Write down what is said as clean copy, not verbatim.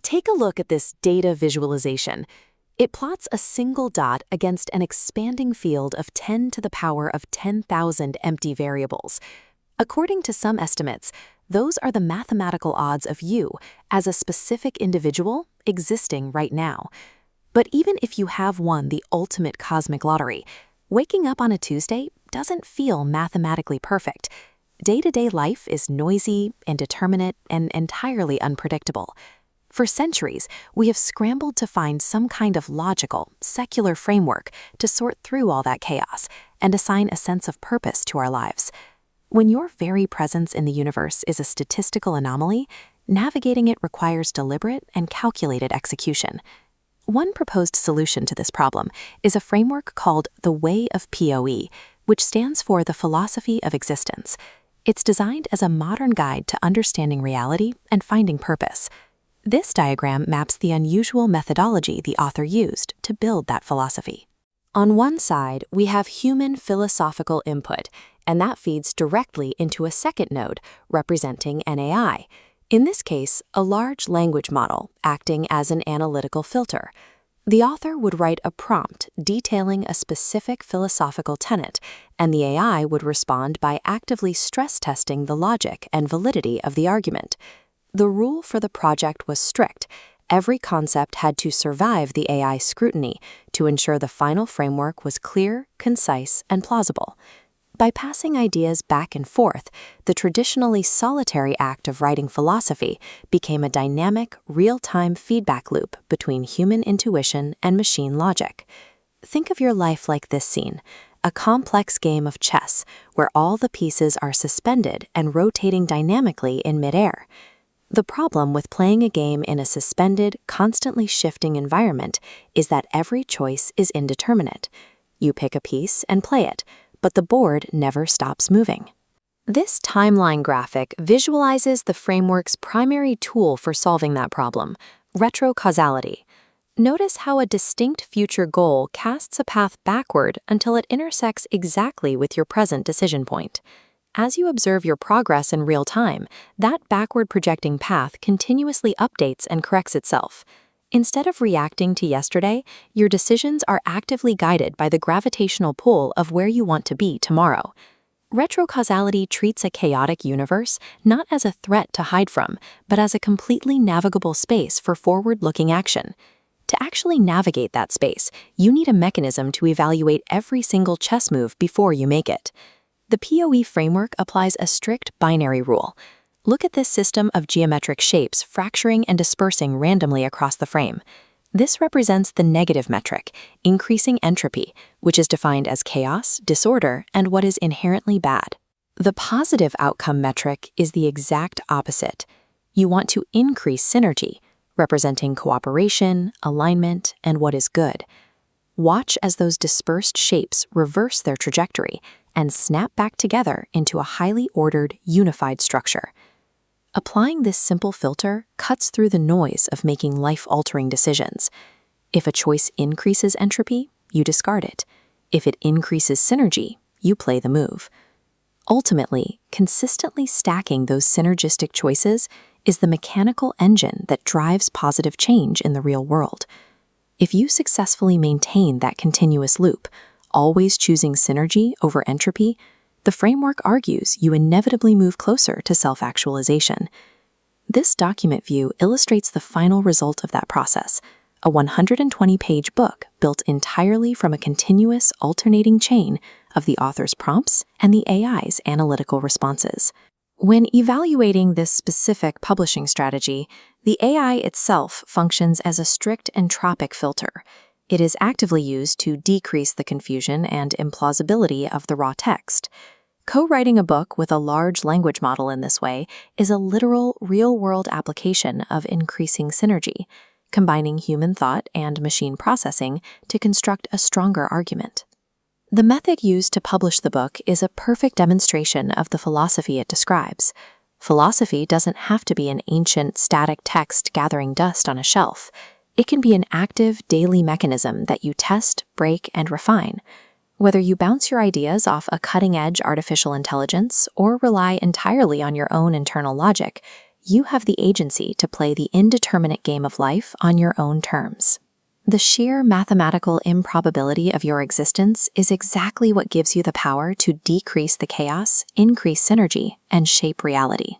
Take a look at this data visualization. It plots a single dot against an expanding field of 10 to the power of 10,000 empty variables. According to some estimates, those are the mathematical odds of you, as a specific individual, existing right now. But even if you have won the ultimate cosmic lottery, waking up on a Tuesday doesn't feel mathematically perfect. Day-to-day life is noisy, indeterminate, and entirely unpredictable. For centuries, we have scrambled to find some kind of logical, secular framework to sort through all that chaos and assign a sense of purpose to our lives. When your very presence in the universe is a statistical anomaly, navigating it requires deliberate and calculated execution. One proposed solution to this problem is a framework called the Way of POE, which stands for the philosophy of existence. It's designed as a modern guide to understanding reality and finding purpose. This diagram maps the unusual methodology the author used to build that philosophy. On one side, we have human philosophical input, and that feeds directly into a second node, representing an AI. In this case, a large language model acting as an analytical filter. The author would write a prompt detailing a specific philosophical tenet, and the AI would respond by actively stress testing the logic and validity of the argument. The rule for the project was strict. Every concept had to survive the AI scrutiny to ensure the final framework was clear, concise, and plausible. By passing ideas back and forth, the traditionally solitary act of writing philosophy became a dynamic, real-time feedback loop between human intuition and machine logic. Think of your life like this scene, a complex game of chess where all the pieces are suspended and rotating dynamically in midair. The problem with playing a game in a suspended, constantly shifting environment is that every choice is indeterminate. You pick a piece and play it, but the board never stops moving. This timeline graphic visualizes the framework's primary tool for solving that problem, retrocausality. Notice how a distinct future goal casts a path backward until it intersects exactly with your present decision point. As you observe your progress in real time, that backward projecting path continuously updates and corrects itself. Instead of reacting to yesterday, your decisions are actively guided by the gravitational pull of where you want to be tomorrow. Retrocausality treats a chaotic universe not as a threat to hide from, but as a completely navigable space for forward-looking action. To actually navigate that space, you need a mechanism to evaluate every single chess move before you make it. The POE framework applies a strict binary rule. Look at this system of geometric shapes fracturing and dispersing randomly across the frame. This represents the negative metric, increasing entropy, which is defined as chaos, disorder, and what is inherently bad. The positive outcome metric is the exact opposite. You want to increase synergy, representing cooperation, alignment, and what is good. Watch as those dispersed shapes reverse their trajectory and snap back together into a highly ordered, unified structure. Applying this simple filter cuts through the noise of making life-altering decisions. If a choice increases entropy, you discard it. If it increases synergy, you play the move. Ultimately, consistently stacking those synergistic choices is the mechanical engine that drives positive change in the real world. If you successfully maintain that continuous loop, always choosing synergy over entropy, the framework argues you inevitably move closer to self-actualization. This document view illustrates the final result of that process, a 120-page book built entirely from a continuous, alternating chain of the author's prompts and the AI's analytical responses. When evaluating this specific publishing strategy, the AI itself functions as a strict entropic filter. It is actively used to decrease the confusion and implausibility of the raw text. Co-writing a book with a large language model in this way is a literal, real-world application of increasing synergy, combining human thought and machine processing to construct a stronger argument. The method used to publish the book is a perfect demonstration of the philosophy it describes. Philosophy doesn't have to be an ancient, static text gathering dust on a shelf. It can be an active, daily mechanism that you test, break, and refine. Whether you bounce your ideas off a cutting-edge artificial intelligence or rely entirely on your own internal logic, you have the agency to play the indeterminate game of life on your own terms. The sheer mathematical improbability of your existence is exactly what gives you the power to decrease the chaos, increase synergy, and shape reality.